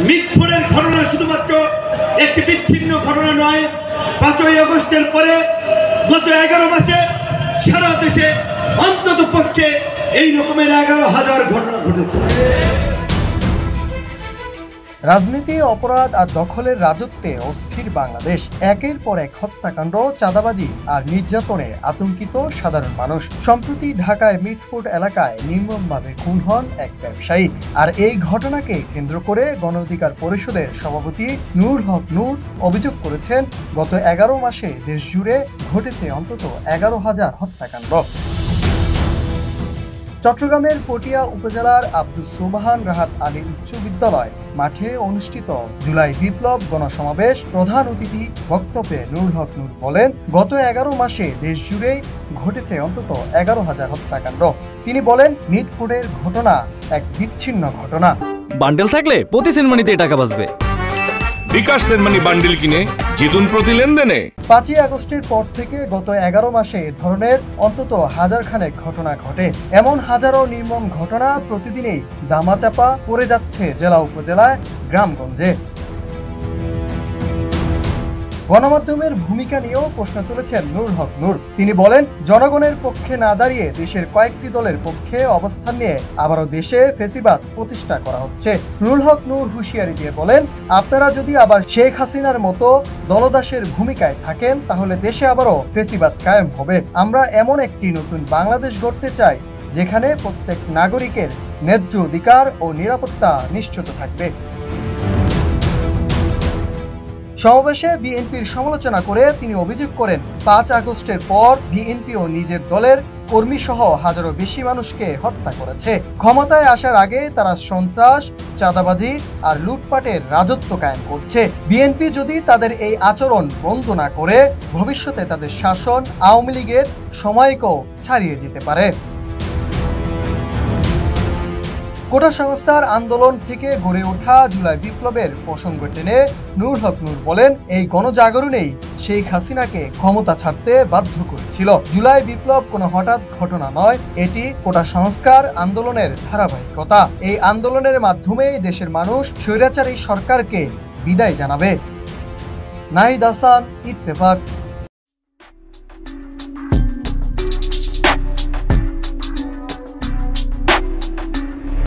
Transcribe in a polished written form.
মিটফোড়ের ঘটনা শুধুমাত্র একটি বিচ্ছিন্ন ঘটনা নয়। 5ই আগস্টের পরে গত 11 মাসে সারা দেশে অন্তত পক্ষে এই রকমের 11,000 ঘটনা ঘটেছে। রাজনীতি, অপরাধ আর দখলের রাজত্বে অস্থির বাংলাদেশ। একের পর এক হত্যাকাণ্ড, চাঁদাবাজি আর নির্যাতনে আতঙ্কিত সাধারণ মানুষ। সম্প্রতি ঢাকায় মিটফোর্ড এলাকায় নির্মমভাবে খুন হন এক ব্যবসায়ী। আর এই ঘটনাকে কেন্দ্র করে গণ অধিকার পরিষদের সভাপতি নূর হক নূর অভিযোগ করেছেন, গত 11 মাসে দেশ জুড়ে ঘটেছে অন্তত 11,000 হত্যাকাণ্ড। চট্টগ্রামের পটিয়া উপজেলার আব্দুস সোবহান রাহাত আলী উচ্চ বিদ্যালয় মাঠে অনুষ্ঠিত জুলাই বিপ্লব গণসমাবেশ প্রধান অতিথি বক্তব্যে নূর হক নূর বলেন, গত 11 মাসে দেশ জুড়ে ঘটেছে অন্তত 11,000 হত্যাকাণ্ড। তিনি বলেন, মিটফোর্ডের ঘটনা এক বিচ্ছিন্ন ঘটনা। বান্ডেল থাকলে প্রতি সেনমানিতে টাকা বাঁচবে। বিকাশ সেনমানি বান্ডেল কিনে জিতুন প্রতি লেনদেনে। 5ই আগস্টের পর থেকে গত 11 মাসে এ ধরনের অন্তত 1000 খানেক ঘটনা ঘটে। এমন হাজারো নির্মম ঘটনা প্রতিদিনই দামাচাপা পড়ে যাচ্ছে জেলা উপজেলায়, গ্রামগঞ্জে। গণমাধ্যমের ভূমিকা নিয়েও প্রশ্ন তুলেছেন নূর হক নূর। তিনি বলেন, জনগণের পক্ষে না দাঁড়িয়ে দেশের কয়েকটি দলের পক্ষে অবস্থান নিয়ে আবারও দেশে ফেসিবাদ প্রতিষ্ঠা করা হচ্ছে। নূর হক নূর হুঁশিয়ারি দিয়ে বলেন, আপনারা যদি আবার শেখ হাসিনার মতো দলদাসের ভূমিকায় থাকেন তাহলে দেশে আবারও ফেসিবাদ কায়েম হবে। আমরা এমন একটি নতুন বাংলাদেশ গড়তে চাই যেখানে প্রত্যেক নাগরিকের ন্যায্য অধিকার ও নিরাপত্তা নিশ্চিত থাকবে। সমাবেশে বিএনপির সমালোচনা করে তিনি অভিযোগ করেন, 5 আগস্টের পর বিএনপি ও নিজের দলের কর্মী সহ হাজারো বেশি মানুষকে হত্যা করেছে। ক্ষমতায় আসার আগে তারা সন্ত্রাস, চাঁদাবাজি আর লুটপাটের রাজত্ব কায়েম করছে। বিএনপি যদি তাদের এই আচরণ বন্ধ না করে ভবিষ্যতে তাদের শাসন আওয়ামী লীগের সময়কেও ছাড়িয়ে যেতে পারে। কোটা সংস্কার আন্দোলন থেকে গড়ে ওঠা জুলাই বিপ্লবের প্রসঙ্গ টেনে নূর হক নূর বলেন, এই গণজাগরণেই শেখ হাসিনাকে ক্ষমতা ছাড়তে বাধ্য করেছিল। জুলাই বিপ্লব কোনো হঠাৎ ঘটনা নয়, এটি কোটা সংস্কার আন্দোলনের ধারাবাহিকতা। এই আন্দোলনের মাধ্যমেই দেশের মানুষ স্বৈরাচারী সরকারকে বিদায় জানাবে। নাহিদ হাসান, ইত্তেফাক।